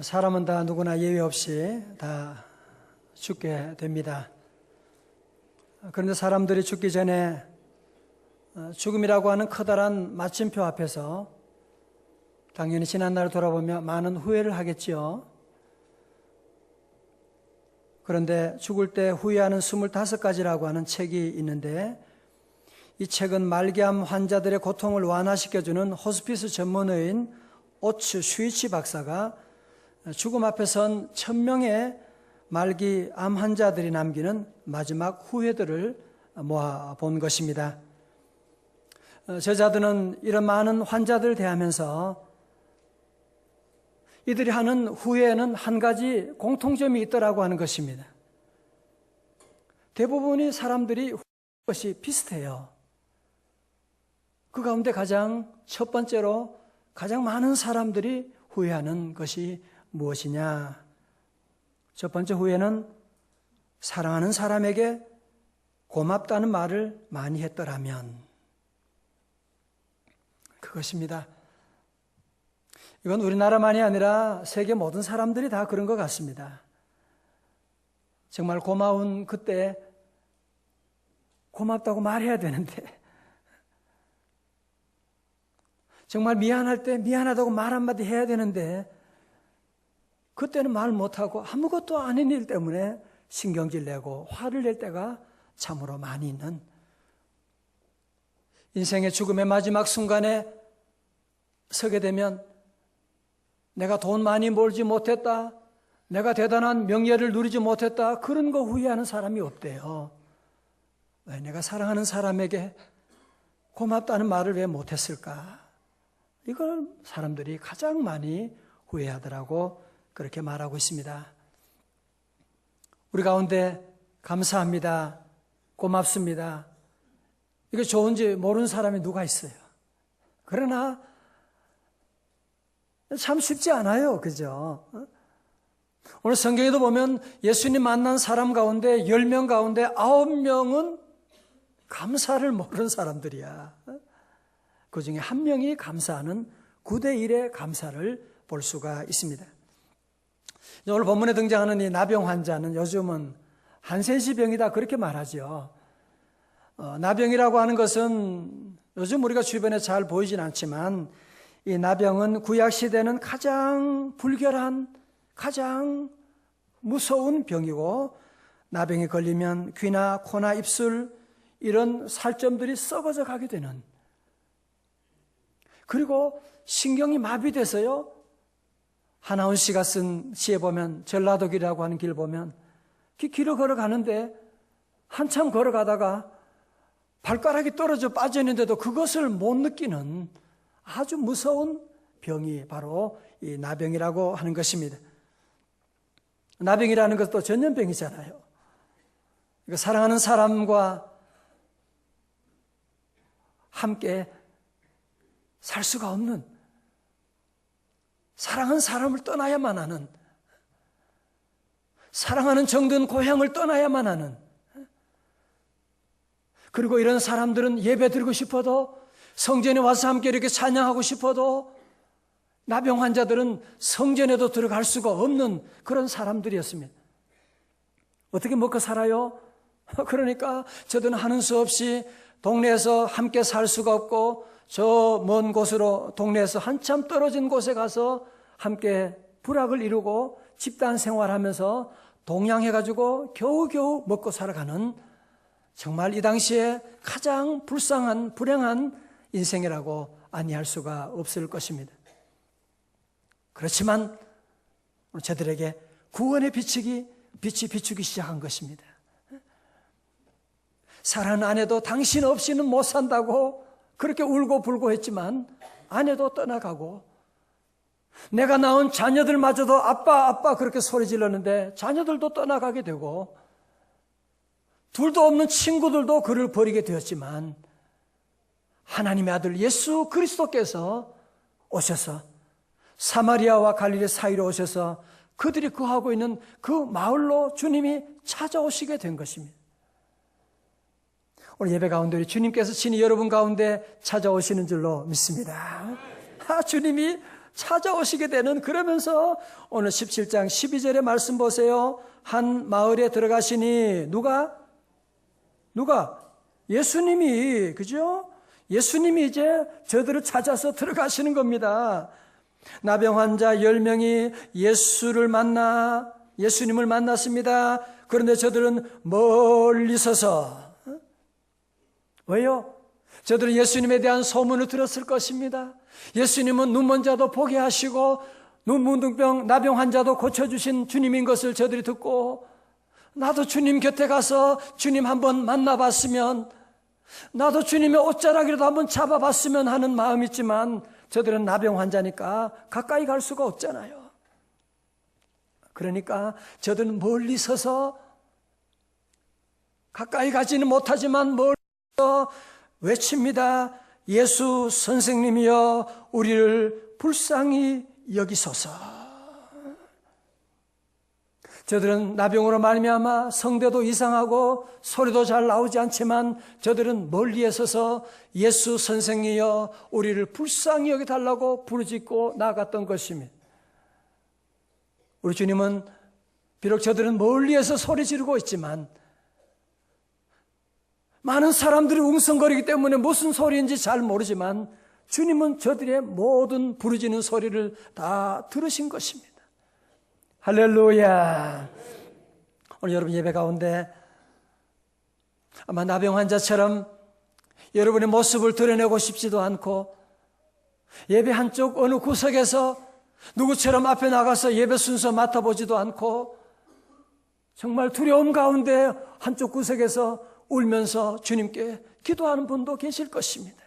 사람은 다 누구나 예외 없이 다 죽게 됩니다. 그런데 사람들이 죽기 전에 죽음이라고 하는 커다란 마침표 앞에서 당연히 지난날을 돌아보며 많은 후회를 하겠지요. 그런데 죽을 때 후회하는 25가지라고 하는 책이 있는데, 이 책은 말기암 환자들의 고통을 완화시켜주는 호스피스 전문의인 오츠 슈이치 박사가 죽음 앞에 선 1000명의 말기암 환자들이 남기는 마지막 후회들을 모아본 것입니다. 저자들은 이런 많은 환자들을 대하면서 이들이 하는 후회에는 한 가지 공통점이 있더라고 하는 것입니다. 대부분의 사람들이 후회하는 것이 비슷해요. 그 가운데 가장 첫 번째로 가장 많은 사람들이 후회하는 것이 무엇이냐? 첫 번째 후회는 사랑하는 사람에게 고맙다는 말을 많이 했더라면, 그것입니다. 이건 우리나라만이 아니라 세계 모든 사람들이 다 그런 것 같습니다. 정말 고마운 그때 고맙다고 말해야 되는데, 정말 미안할 때 미안하다고 말 한마디 해야 되는데 그때는 말 못하고 아무것도 아닌 일 때문에 신경질 내고 화를 낼 때가 참으로 많이 있는, 인생의 죽음의 마지막 순간에 서게 되면 내가 돈 많이 벌지 못했다, 내가 대단한 명예를 누리지 못했다, 그런 거 후회하는 사람이 없대요. 왜 내가 사랑하는 사람에게 고맙다는 말을 왜 못했을까? 이걸 사람들이 가장 많이 후회하더라고 그렇게 말하고 있습니다. 우리 가운데 감사합니다, 고맙습니다, 이게 좋은지 모르는 사람이 누가 있어요? 그러나 참 쉽지 않아요. 그죠? 오늘 성경에도 보면 예수님 만난 사람 가운데 10명 가운데 9명은 감사를 모르는 사람들이야. 그 중에 한 명이 감사하는 9대1의 감사를 볼 수가 있습니다. 오늘 본문에 등장하는 이 나병 환자는 요즘은 한센시병이다 그렇게 말하죠. 나병이라고 하는 것은 요즘 우리가 주변에 잘 보이진 않지만, 이 나병은 구약시대는 가장 불결한, 가장 무서운 병이고, 나병에 걸리면 귀나 코나 입술 이런 살점들이 썩어져 가게 되는, 그리고 신경이 마비돼서요, 하나훈 씨가 쓴 시에 보면, 전라도길이라고 하는 길 보면 길을 걸어가는데 한참 걸어가다가 발가락이 떨어져 빠졌는데도 그것을 못 느끼는 아주 무서운 병이 바로 이 나병이라고 하는 것입니다. 나병이라는 것도 전염병이잖아요. 그러니까 사랑하는 사람과 함께 살 수가 없는, 사랑하는 사람을 떠나야만 하는, 사랑하는 정든 고향을 떠나야만 하는, 그리고 이런 사람들은 예배 드리고 싶어도, 성전에 와서 함께 이렇게 찬양하고 싶어도, 나병 환자들은 성전에도 들어갈 수가 없는 그런 사람들이었습니다. 어떻게 먹고 살아요? 그러니까 저들은 하는 수 없이 동네에서 함께 살 수가 없고, 저 먼 곳으로, 동네에서 한참 떨어진 곳에 가서 함께 부락을 이루고 집단 생활하면서 동양해가지고 겨우겨우 먹고 살아가는, 정말 이 당시에 가장 불쌍한, 불행한 인생이라고 아니할 수가 없을 것입니다. 그렇지만 저들에게 구원의 빛이 비추기 시작한 것입니다. 사랑하는 아내도 당신 없이는 못 산다고 그렇게 울고 불고 했지만 아내도 떠나가고, 내가 낳은 자녀들마저도 아빠 아빠 그렇게 소리 질렀는데 자녀들도 떠나가게 되고, 둘도 없는 친구들도 그를 버리게 되었지만, 하나님의 아들 예수 그리스도께서 오셔서 사마리아와 갈릴리 사이로 오셔서 그들이 거하고 있는 그 마을로 주님이 찾아오시게 된 것입니다. 오늘 예배 가운데 주님께서 친히 여러분 가운데 찾아오시는 줄로 믿습니다. 주님이 찾아오시게 되는, 그러면서 오늘 17장 12절의 말씀 보세요. 한 마을에 들어가시니 누가? 예수님이, 그죠? 예수님이 이제 저들을 찾아서 들어가시는 겁니다. 나병 환자 10명이 예수님을 만났습니다. 그런데 저들은 멀리 서서, 왜요? 저들은 예수님에 대한 소문을 들었을 것입니다. 예수님은 눈먼 자도 보게 하시고 눈문둥병 나병 환자도 고쳐주신 주님인 것을 저들이 듣고, 나도 주님 곁에 가서 주님 한번 만나봤으면, 나도 주님의 옷자락이라도 한번 잡아봤으면 하는 마음이 있지만, 저들은 나병 환자니까 가까이 갈 수가 없잖아요. 그러니까 저들은 멀리 서서, 가까이 가지는 못하지만 멀리 서서 외칩니다. 예수 선생님이여 우리를 불쌍히 여기소서. 저들은 나병으로 말미암아 성대도 이상하고 소리도 잘 나오지 않지만 저들은 멀리에 서서 예수 선생이여 우리를 불쌍히 여기달라고 부르짖고 나아갔던 것입니다. 우리 주님은 비록 저들은 멀리에서 소리 지르고 있지만 많은 사람들이 웅성거리기 때문에 무슨 소리인지 잘 모르지만 주님은 저들의 모든 부르짖는 소리를 다 들으신 것입니다. 할렐루야. 오늘 여러분 예배 가운데 아마 나병 환자처럼 여러분의 모습을 드러내고 싶지도 않고 예배 한쪽 어느 구석에서 누구처럼 앞에 나가서 예배 순서 맡아보지도 않고 정말 두려움 가운데 한쪽 구석에서 울면서 주님께 기도하는 분도 계실 것입니다.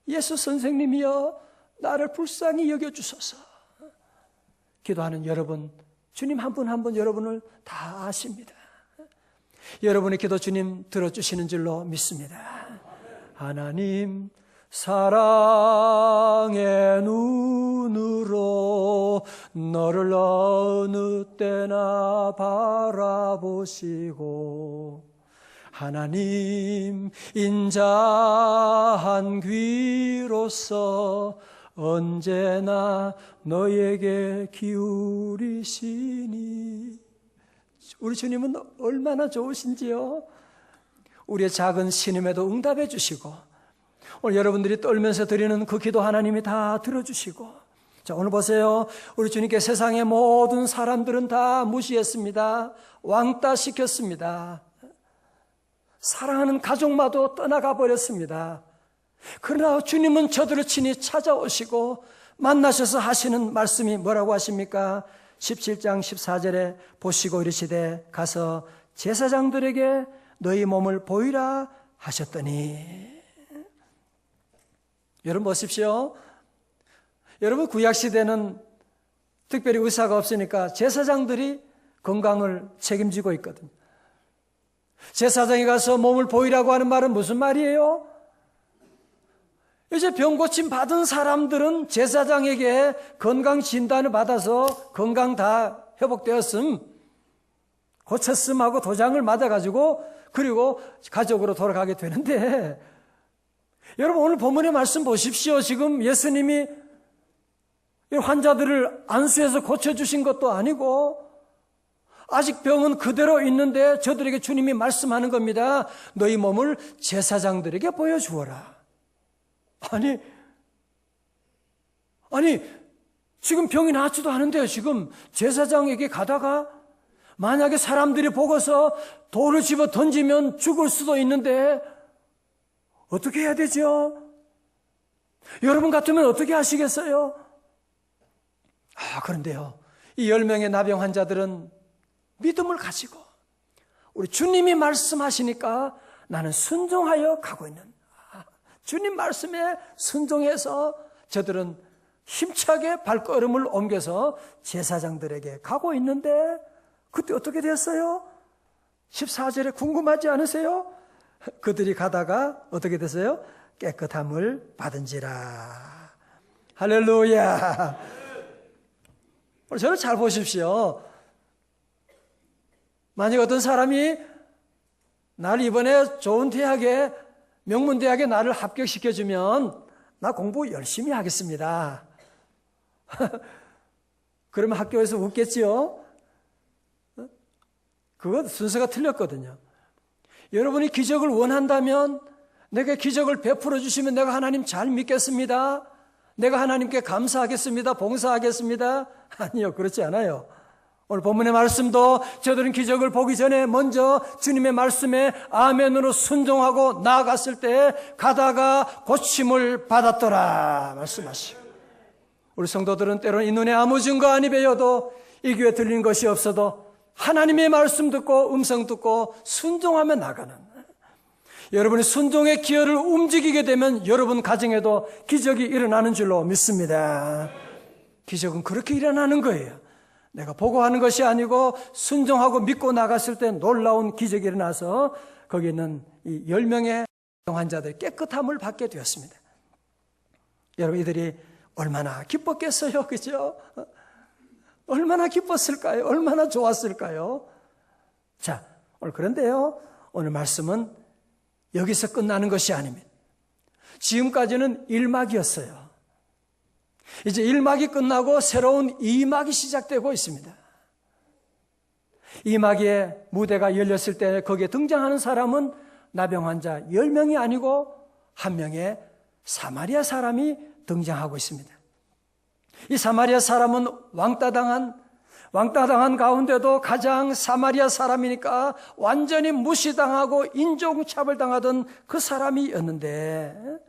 예수 선생님이여 나를 불쌍히 여겨주소서. 기도하는 여러분, 주님 한 분 한 분 여러분을 다 아십니다. 여러분의 기도 주님 들어주시는 줄로 믿습니다. 하나님 사랑의 눈으로 너를 어느 때나 바라보시고 하나님 인자한 귀로서 언제나 너에게 기울이시니 우리 주님은 얼마나 좋으신지요. 우리의 작은 신음에도 응답해 주시고 오늘 여러분들이 떨면서 드리는 그 기도 하나님이 다 들어주시고 자 오늘 보세요. 우리 주님께 세상의 모든 사람들은 다 무시했습니다. 왕따시켰습니다. 사랑하는 가족마도 떠나가 버렸습니다. 그러나 주님은 저들을 친히 찾아오시고 만나셔서 하시는 말씀이 뭐라고 하십니까? 17장 14절에 보시고 이르시되 가서 제사장들에게 너희 몸을 보이라 하셨더니 여러분 보십시오. 여러분 구약시대는 특별히 의사가 없으니까 제사장들이 건강을 책임지고 있거든요. 제사장에 가서 몸을 보이라고 하는 말은 무슨 말이에요? 이제 병 고침 받은 사람들은 제사장에게 건강 진단을 받아서 건강 다 회복되었음, 고쳤음 하고 도장을 맞아가지고 그리고 가족으로 돌아가게 되는데 여러분 오늘 본문의 말씀 보십시오. 지금 예수님이 환자들을 안수해서 고쳐주신 것도 아니고 아직 병은 그대로 있는데 저들에게 주님이 말씀하는 겁니다. 너희 몸을 제사장들에게 보여주어라. 아니 지금 병이 낫지도 않은데요. 지금 제사장에게 가다가 만약에 사람들이 보고서 돌을 집어 던지면 죽을 수도 있는데 어떻게 해야 되죠? 여러분 같으면 어떻게 하시겠어요? 그런데요. 이 10명의 나병 환자들은 믿음을 가지고 우리 주님이 말씀하시니까 나는 순종하여 가고 있는 주님 말씀에 순종해서 저들은 힘차게 발걸음을 옮겨서 제사장들에게 가고 있는데 그때 어떻게 됐어요? 14절에 궁금하지 않으세요? 그들이 가다가 어떻게 됐어요? 깨끗함을 받은지라. 할렐루야. 저를 잘 보십시오. 만약 어떤 사람이 나를 이번에 좋은 대학에 명문대학에 나를 합격시켜주면 나 공부 열심히 하겠습니다. 그러면 학교에서 웃겠지요? 그거 순서가 틀렸거든요. 여러분이 기적을 원한다면 내게 기적을 베풀어 주시면 내가 하나님 잘 믿겠습니다. 내가 하나님께 감사하겠습니다. 봉사하겠습니다. 아니요, 그렇지 않아요. 오늘 본문의 말씀도 저들은 기적을 보기 전에 먼저 주님의 말씀에 아멘으로 순종하고 나아갔을 때 가다가 고침을 받았더라 말씀하시오. 우리 성도들은 때로는 이 눈에 아무 증거 아니 배여도 이 귀에 들리는 것이 없어도 하나님의 말씀 듣고 음성 듣고 순종하며 나가는, 여러분이 순종의 기여를 움직이게 되면 여러분 가정에도 기적이 일어나는 줄로 믿습니다. 기적은 그렇게 일어나는 거예요. 내가 보고하는 것이 아니고 순종하고 믿고 나갔을 때 놀라운 기적이 일어나서 거기 있는 이 10명의 환자들이 깨끗함을 받게 되었습니다. 여러분, 이들이 얼마나 기뻤겠어요, 그죠? 얼마나 기뻤을까요? 얼마나 좋았을까요? 자, 오늘 그런데요, 오늘 말씀은 여기서 끝나는 것이 아닙니다. 지금까지는 1막이었어요. 이제 1막이 끝나고 새로운 2막이 시작되고 있습니다. 2막의 무대가 열렸을 때 거기에 등장하는 사람은 나병 환자 10명이 아니고 한 명의 사마리아 사람이 등장하고 있습니다. 이 사마리아 사람은 왕따당한 가운데도 가장 사마리아 사람이니까 완전히 무시당하고 인종차별당하던 그 사람이었는데,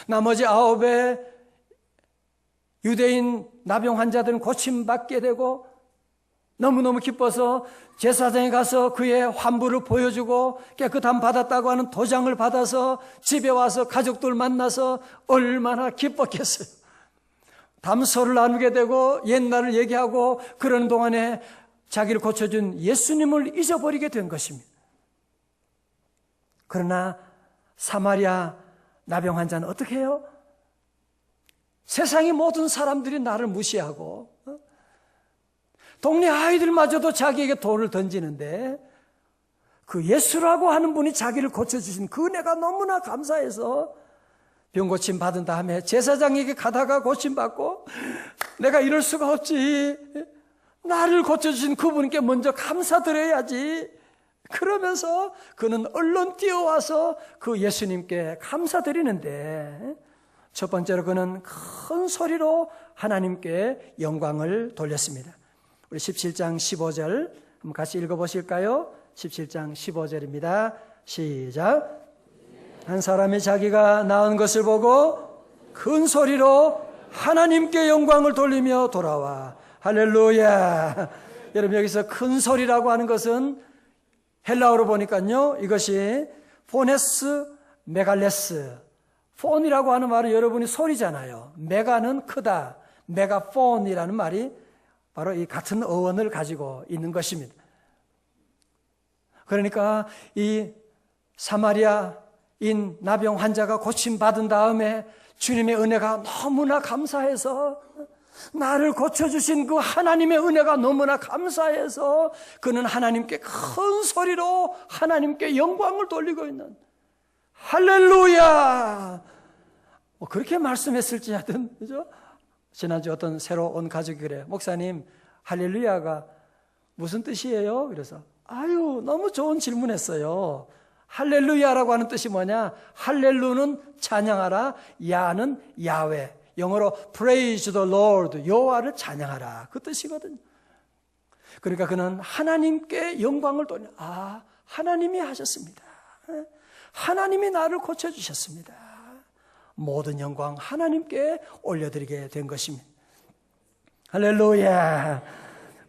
나머지 9의 유대인 나병 환자들은 고침받게 되고 너무너무 기뻐서 제사장에 가서 그의 환부를 보여주고 깨끗함 받았다고 하는 도장을 받아서 집에 와서 가족들 만나서 얼마나 기뻤겠어요. 담소를 나누게 되고 옛날을 얘기하고 그러는 동안에 자기를 고쳐준 예수님을 잊어버리게 된 것입니다. 그러나 사마리아 나병 환자는 어떻게 해요? 세상의 모든 사람들이 나를 무시하고 동네 아이들마저도 자기에게 돌을 던지는데 그 예수라고 하는 분이 자기를 고쳐주신 그 은혜가 너무나 감사해서 병 고침 받은 다음에 제사장에게 가다가 고침받고 내가 이럴 수가 없지, 나를 고쳐주신 그분께 먼저 감사드려야지, 그러면서 그는 얼른 뛰어와서 그 예수님께 감사드리는데, 첫 번째로 그는 큰 소리로 하나님께 영광을 돌렸습니다. 우리 17장 15절 한번 같이 읽어보실까요? 17장 15절입니다. 시작. 한 사람이 자기가 낳은 것을 보고 큰 소리로 하나님께 영광을 돌리며 돌아와. 할렐루야. 여러분, 여기서 큰 소리라고 하는 것은 헬라어로 보니까요, 이것이 포네스 메갈레스, 폰이라고 하는 말은 여러분이 소리잖아요. 메가는 크다, 메가폰이라는 말이 바로 이 같은 어원을 가지고 있는 것입니다. 그러니까 이 사마리아인 나병 환자가 고침받은 다음에 주님의 은혜가 너무나 감사해서, 나를 고쳐주신 그 하나님의 은혜가 너무나 감사해서 그는 하나님께 큰 소리로 하나님께 영광을 돌리고 있는, 할렐루야! 그렇게 말씀했을지 하여튼, 그죠? 지난주 어떤 새로 온 가족이 그래요. 목사님, 할렐루야가 무슨 뜻이에요? 그래서, 아유, 너무 좋은 질문했어요. 할렐루야라고 하는 뜻이 뭐냐? 할렐루는 찬양하라, 야는 야훼. 영어로 praise the Lord, 여호와를 찬양하라, 그 뜻이거든요. 그러니까 그는 하나님께 영광을 돌려, 하나님이 하셨습니다. 하나님이 나를 고쳐주셨습니다. 모든 영광 하나님께 올려드리게 된 것입니다. 할렐루야.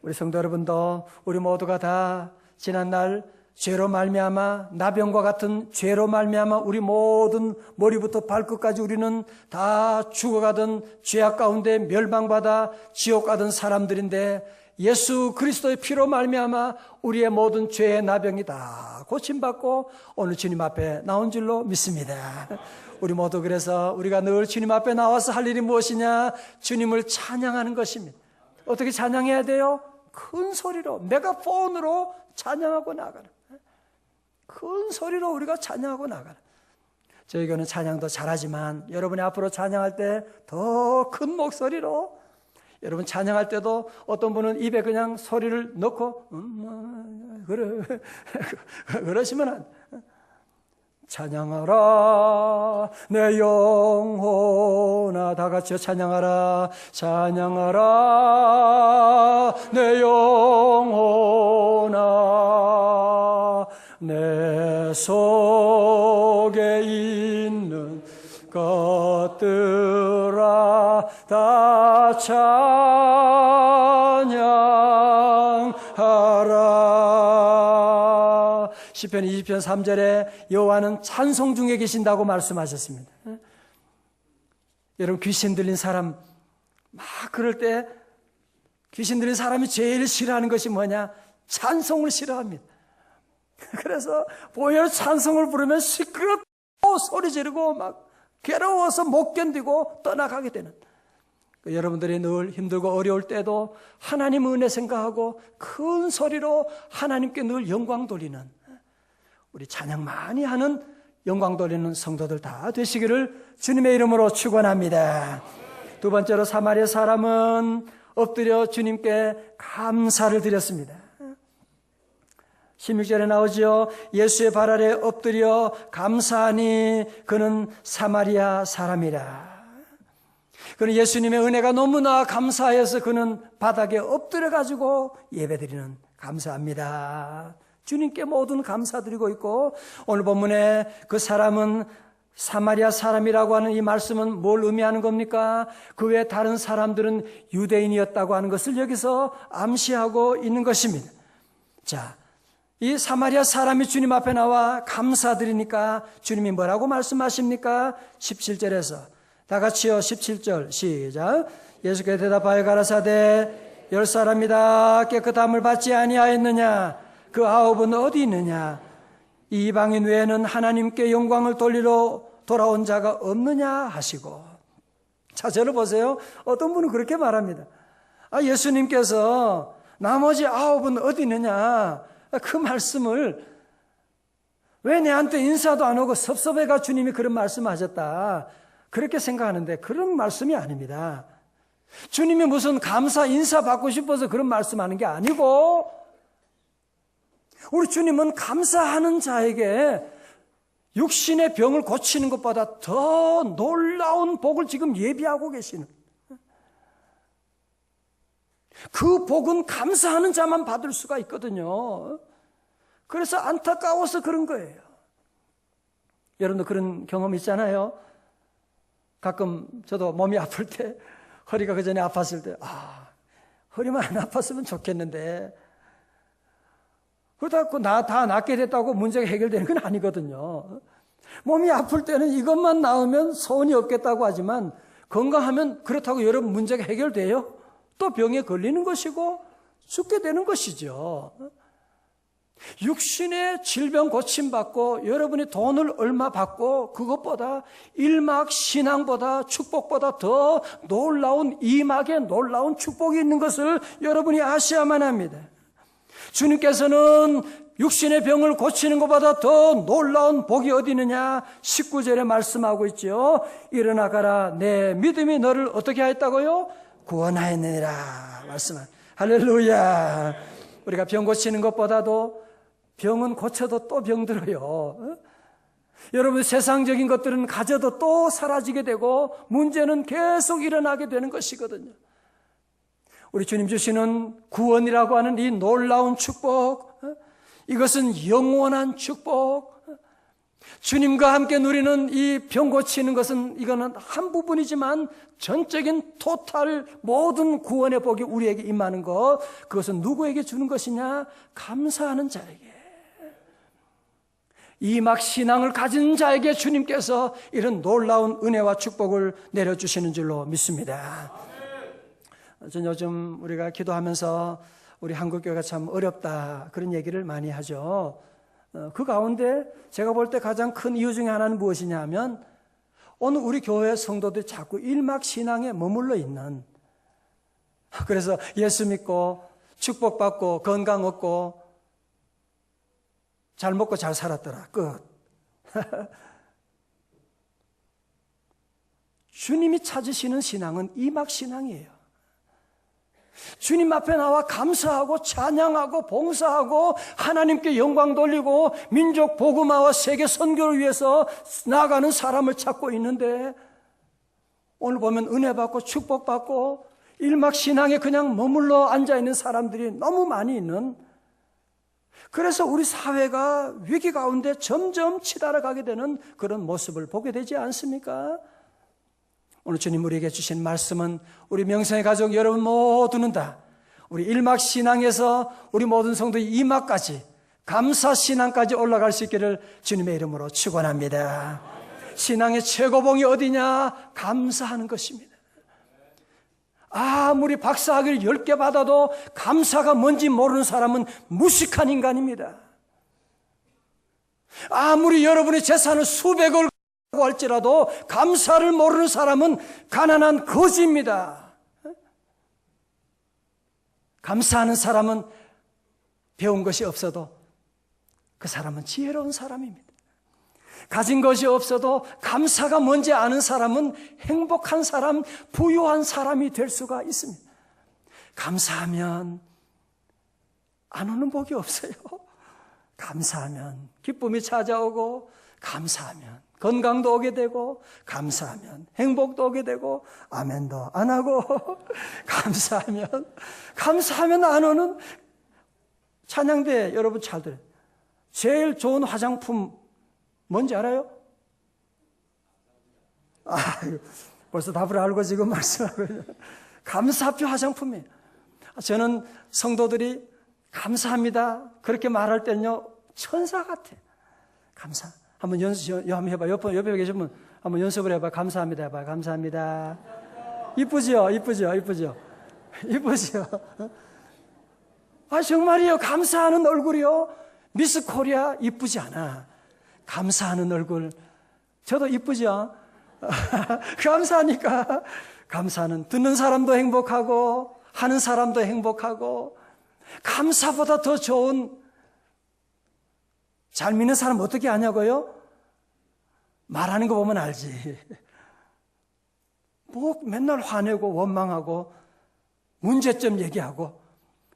우리 성도 여러분도, 우리 모두가 다 지난날 죄로 말미암아, 나병과 같은 죄로 말미암아 우리 모든 머리부터 발끝까지 우리는 다 죽어가던 죄악 가운데 멸망받아 지옥 가던 사람들인데, 예수 그리스도의 피로 말미암아 우리의 모든 죄의 나병이 다 고침받고 오늘 주님 앞에 나온 줄로 믿습니다. 우리 모두 그래서 우리가 늘 주님 앞에 나와서 할 일이 무엇이냐? 주님을 찬양하는 것입니다. 어떻게 찬양해야 돼요? 큰 소리로, 메가폰으로 찬양하고 나가는, 큰 소리로 우리가 찬양하고 나가는. 저희 교회는 찬양도 잘하지만 여러분이 앞으로 찬양할 때 더 큰 목소리로, 여러분 찬양할 때도 어떤 분은 입에 그냥 소리를 넣고 그러시면 안 돼. 찬양하라 내 영혼아, 다 같이요. 찬양하라, 찬양하라 내 영혼아, 내 속에 있는 것들아 다 찬양하라. 시편 20편 3절에 여호와는 찬송 중에 계신다고 말씀하셨습니다. 여러분, 귀신 들린 사람 막 그럴 때 귀신 들린 사람이 제일 싫어하는 것이 뭐냐? 찬송을 싫어합니다. 그래서 보혈 찬송을 부르면 시끄럽고 소리 지르고 막 괴로워서 못 견디고 떠나가게 되는, 여러분들이 늘 힘들고 어려울 때도 하나님 은혜 생각하고 큰 소리로 하나님께 늘 영광 돌리는, 우리 찬양 많이 하는 영광 돌리는 성도들 다 되시기를 주님의 이름으로 축원합니다. 두 번째로 사마리아 사람은 엎드려 주님께 감사를 드렸습니다. 16절에 나오죠. 예수의 발 아래 엎드려 감사하니 그는 사마리아 사람이라. 그는 예수님의 은혜가 너무나 감사해서 그는 바닥에 엎드려 가지고 예배드리는, 감사합니다. 주님께 모든 감사드리고 있고, 오늘 본문에 그 사람은 사마리아 사람이라고 하는 이 말씀은 뭘 의미하는 겁니까? 그 외 다른 사람들은 유대인이었다고 하는 것을 여기서 암시하고 있는 것입니다. 자, 이 사마리아 사람이 주님 앞에 나와 감사드리니까 주님이 뭐라고 말씀하십니까? 17절에서 다 같이요. 17절 시작. 예수께서 대답하여 가라사대, 10사람이다 깨끗함을 받지 아니하였느냐? 그 9은 어디 있느냐? 이 이방인 외에는 하나님께 영광을 돌리러 돌아온 자가 없느냐 하시고. 자, 저를 보세요. 어떤 분은 그렇게 말합니다. 예수님께서 나머지 9은 어디 있느냐? 그 말씀을 왜 내한테 인사도 안 오고 섭섭해가 주님이 그런 말씀하셨다, 그렇게 생각하는데 그런 말씀이 아닙니다. 주님이 무슨 감사 인사 받고 싶어서 그런 말씀하는 게 아니고, 우리 주님은 감사하는 자에게 육신의 병을 고치는 것보다 더 놀라운 복을 지금 예비하고 계시는, 그 복은 감사하는 자만 받을 수가 있거든요. 그래서 안타까워서 그런 거예요. 여러분도 그런 경험 있잖아요. 가끔 저도 몸이 아플 때, 허리가 그 전에 아팠을 때, 허리만 안 아팠으면 좋겠는데, 그렇다고 다 낫게 됐다고 문제가 해결되는 건 아니거든요. 몸이 아플 때는 이것만 나으면 소원이 없겠다고 하지만, 건강하면 그렇다고 여러분 문제가 해결돼요? 또 병에 걸리는 것이고 죽게 되는 것이죠. 육신의 질병 고침받고 여러분이 돈을 얼마 받고 그것보다 일막 신앙보다 축복보다 더 놀라운 이막의 놀라운 축복이 있는 것을 여러분이 아셔야만 합니다. 주님께서는 육신의 병을 고치는 것보다 더 놀라운 복이 어디 있느냐? 19절에 말씀하고 있죠. 일어나 가라, 내 믿음이 너를 어떻게 하였다고요? 구원하였느니라 말씀은. 할렐루야. 우리가 병 고치는 것보다도 병은 고쳐도 또 병들어요. 여러분, 세상적인 것들은 가져도 또 사라지게 되고 문제는 계속 일어나게 되는 것이거든요. 우리 주님 주시는 구원이라고 하는 이 놀라운 축복, 이것은 영원한 축복, 주님과 함께 누리는 이 병 고치는 것은 이거는 한 부분이지만 전적인 토탈 모든 구원의 복이 우리에게 임하는 것, 그것은 누구에게 주는 것이냐? 감사하는 자에게, 이막 신앙을 가진 자에게 주님께서 이런 놀라운 은혜와 축복을 내려주시는 줄로 믿습니다. 전 요즘 우리가 기도하면서 우리 한국교회가 참 어렵다 그런 얘기를 많이 하죠. 그 가운데 제가 볼 때 가장 큰 이유 중에 하나는 무엇이냐 하면, 오늘 우리 교회 성도들이 자꾸 일막신앙에 머물러 있는, 그래서 예수 믿고 축복받고 건강 얻고 잘 먹고 잘 살았더라, 끝. 주님이 찾으시는 신앙은 이막신앙이에요. 주님 앞에 나와 감사하고 찬양하고 봉사하고 하나님께 영광 돌리고 민족 복음화와 세계 선교를 위해서 나아가는 사람을 찾고 있는데, 오늘 보면 은혜 받고 축복 받고 일막신앙에 그냥 머물러 앉아있는 사람들이 너무 많이 있는, 그래서 우리 사회가 위기 가운데 점점 치달아가게 되는 그런 모습을 보게 되지 않습니까? 오늘 주님 우리에게 주신 말씀은 우리 명성의 가족 여러분 모두는 다 우리 일막신앙에서 우리 모든 성도의 이막까지, 감사신앙까지 올라갈 수 있기를 주님의 이름으로 축원합니다. 신앙의 최고봉이 어디냐? 감사하는 것입니다. 아무리 박사학위를 10개 받아도 감사가 뭔지 모르는 사람은 무식한 인간입니다. 아무리 여러분의 재산을 수백을 할지라도 감사를 모르는 사람은 가난한 거지입니다. 감사하는 사람은 배운 것이 없어도 그 사람은 지혜로운 사람입니다. 가진 것이 없어도 감사가 뭔지 아는 사람은 행복한 사람, 부유한 사람이 될 수가 있습니다. 감사하면 안 오는 복이 없어요. 감사하면 기쁨이 찾아오고, 감사하면 건강도 오게 되고, 감사하면 행복도 오게 되고, 아멘도 안 하고 감사하면 안 오는, 찬양대 여러분 잘 들어요. 제일 좋은 화장품 뭔지 알아요? 벌써 답을 알고 지금 말씀하고 있어요. 감사표 화장품이에요. 저는 성도들이 감사합니다 그렇게 말할 때는요, 천사 같아. 감사. 한번 한번 해봐. 옆에 계신 분 한번 연습을 해봐. 감사합니다 해봐. 감사합니다. 이쁘죠? 정말이요. 감사하는 얼굴이요. 미스 코리아 이쁘지 않아. 감사하는 얼굴. 저도 이쁘죠? 감사하니까. 감사는 듣는 사람도 행복하고 하는 사람도 행복하고, 감사보다 더 좋은, 잘 믿는 사람 어떻게 아냐고요? 말하는 거 보면 알지. 뭐 맨날 화내고 원망하고 문제점 얘기하고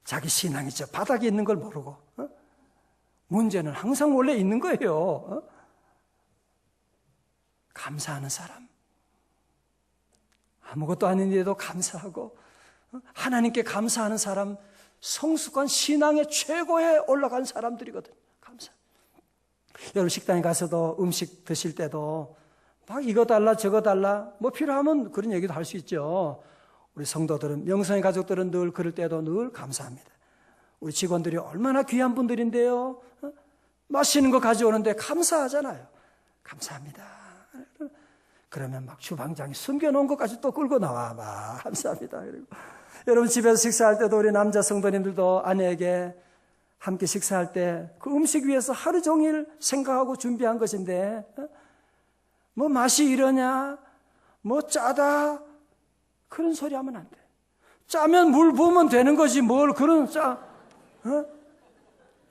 자기 신앙이 저 바닥에 있는 걸 모르고, 문제는 항상 원래 있는 거예요. 감사하는 사람, 아무것도 아닌데도 감사하고 하나님께 감사하는 사람, 성숙한 신앙의 최고에 올라간 사람들이거든요. 감사. 여러분 식당에 가서도 음식 드실 때도 막 이거 달라 저거 달라 뭐 필요하면 그런 얘기도 할 수 있죠. 우리 성도들은, 명성의 가족들은 늘 그럴 때도 늘 감사합니다. 우리 직원들이 얼마나 귀한 분들인데요. 맛있는 거 가져오는데 감사하잖아요. 감사합니다. 그러면 막 주방장이 숨겨놓은 것까지 또 끌고 나와. 막 감사합니다. 그리고 여러분 집에서 식사할 때도 우리 남자 성도님들도 아내에게 함께 식사할 때 그 음식 위해서 하루 종일 생각하고 준비한 것인데, 뭐 맛이 이러냐, 뭐 짜다, 그런 소리 하면 안 돼. 짜면 물 부으면 되는 거지 뭘 그런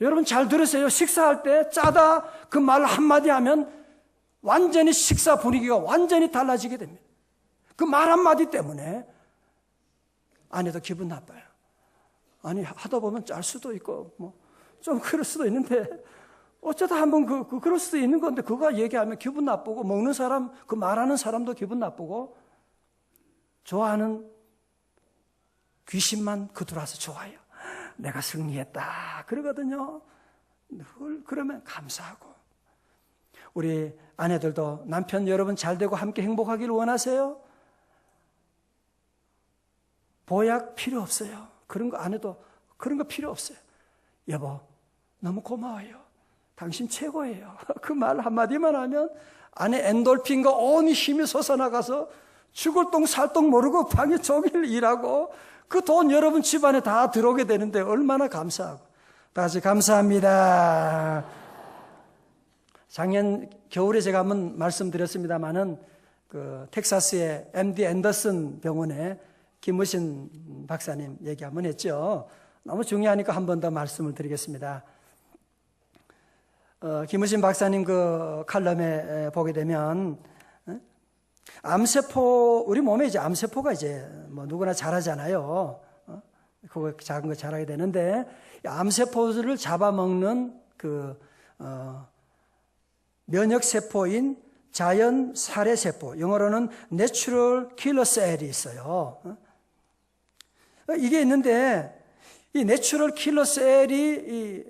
여러분 잘 들으세요. 식사할 때 짜다 그 말 한마디 하면 완전히 식사 분위기가 완전히 달라지게 됩니다. 그 말 한마디 때문에 아내도 기분 나빠요. 아니 하다 보면 짤 수도 있고 뭐 좀 그럴 수도 있는데, 어쩌다 한번 그럴 수도 있는 건데 그거 얘기하면 기분 나쁘고, 먹는 사람, 그 말하는 사람도 기분 나쁘고, 좋아하는 귀신만 그 들어와서 좋아요. 내가 승리했다 그러거든요. 그러면 감사하고. 우리 아내들도 남편 여러분 잘 되고 함께 행복하기를 원하세요? 보약 필요 없어요. 그런 거 안 해도 그런 거 필요 없어요. 여보 너무 고마워요. 당신 최고예요. 그 말 한마디만 하면 아내 엔돌핀과 온 힘이 솟아나가서 죽을 똥 살 똥 모르고 방에 종일 일하고 그 돈 여러분 집안에 다 들어오게 되는데 얼마나 감사하고. 다 같이 감사합니다. 작년 겨울에 제가 한번 말씀드렸습니다마는 그 텍사스의 MD 앤더슨 병원에 김우신 박사님 얘기 한번 했죠. 너무 중요하니까 한 번 더 말씀을 드리겠습니다. 김우신 박사님 그 칼럼에 보게 되면 암세포, 우리 몸에 이제 암세포가 이제 뭐 누구나 자라잖아요. 그거 작은 거 자라게 되는데, 암세포들을 잡아먹는 면역세포인 자연 살해세포, 영어로는 내추럴 킬러 셀이 있어요. 이게 있는데, 이 내추럴 킬러 셀이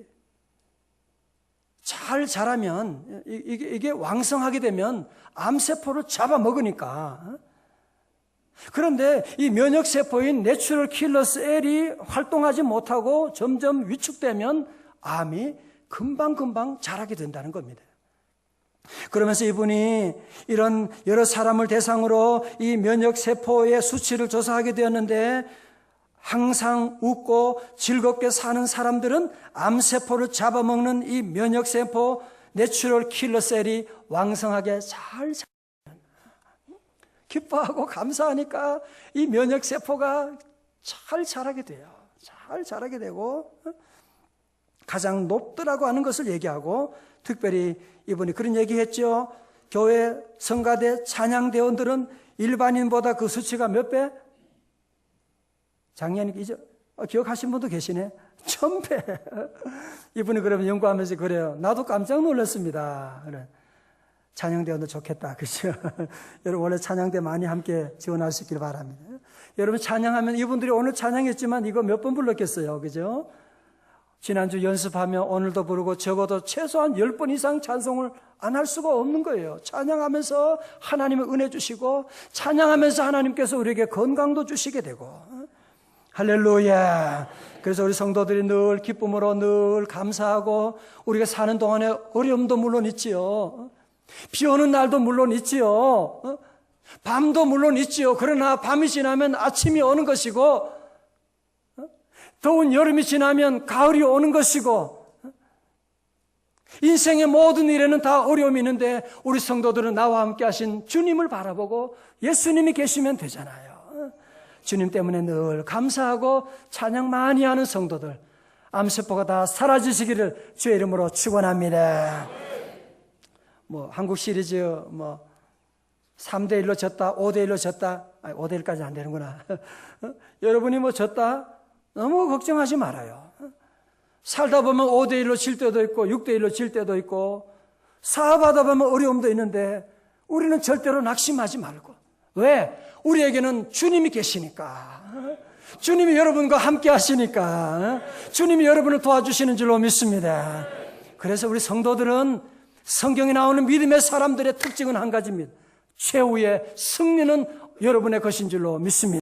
잘 자라면, 이게 왕성하게 되면 암세포를 잡아먹으니까. 그런데 이 면역세포인 내추럴 킬러 셀이 활동하지 못하고 점점 위축되면 암이 금방금방 자라게 된다는 겁니다. 그러면서 이분이 이런 여러 사람을 대상으로 이 면역세포의 수치를 조사하게 되었는데, 항상 웃고 즐겁게 사는 사람들은 암세포를 잡아먹는 이 면역세포 내추럴 킬러셀이 왕성하게 잘 기뻐하고 감사하니까 이 면역세포가 잘 자라게 돼요. 잘 자라게 되고 가장 높더라고 하는 것을 얘기하고, 특별히 이분이 그런 얘기했죠. 교회 성가대 찬양대원들은 일반인보다 그 수치가 몇 배? 작년에 기억하신 분도 계시네. 1000배. 이분이 그러면 연구하면서 그래요. 나도 깜짝 놀랐습니다. 그래. 찬양대원도 좋겠다. 그죠? 여러분 원래 찬양대 많이 함께 지원하시길 바랍니다. 여러분 찬양하면, 이분들이 오늘 찬양했지만 이거 몇 번 불렀겠어요. 그죠? 지난주 연습하며 오늘도 부르고 적어도 최소한 10번 이상 찬송을 안 할 수가 없는 거예요. 찬양하면서 하나님의 은혜 주시고, 찬양하면서 하나님께서 우리에게 건강도 주시게 되고. 할렐루야. 그래서 우리 성도들이 늘 기쁨으로 늘 감사하고, 우리가 사는 동안에 어려움도 물론 있지요. 비 오는 날도 물론 있지요. 밤도 물론 있지요. 그러나 밤이 지나면 아침이 오는 것이고, 더운 여름이 지나면 가을이 오는 것이고, 인생의 모든 일에는 다 어려움이 있는데, 우리 성도들은 나와 함께 하신 주님을 바라보고 예수님이 계시면 되잖아요. 주님 때문에 늘 감사하고 찬양 많이 하는 성도들, 암세포가 다 사라지시기를 주의 이름으로 축원합니다. 한국 시리즈 3대1로 졌다, 5대1로 졌다. 5대1까지는 안 되는구나. 여러분이 졌다? 너무 걱정하지 말아요. 살다 보면 5대1로 질 때도 있고 6대1로 질 때도 있고, 사업하다 보면 어려움도 있는데 우리는 절대로 낙심하지 말고. 왜? 우리에게는 주님이 계시니까. 주님이 여러분과 함께 하시니까. 주님이 여러분을 도와주시는 줄로 믿습니다. 그래서 우리 성도들은 성경에 나오는 믿음의 사람들의 특징은 한 가지입니다. 최후의 승리는 여러분의 것인 줄로 믿습니다.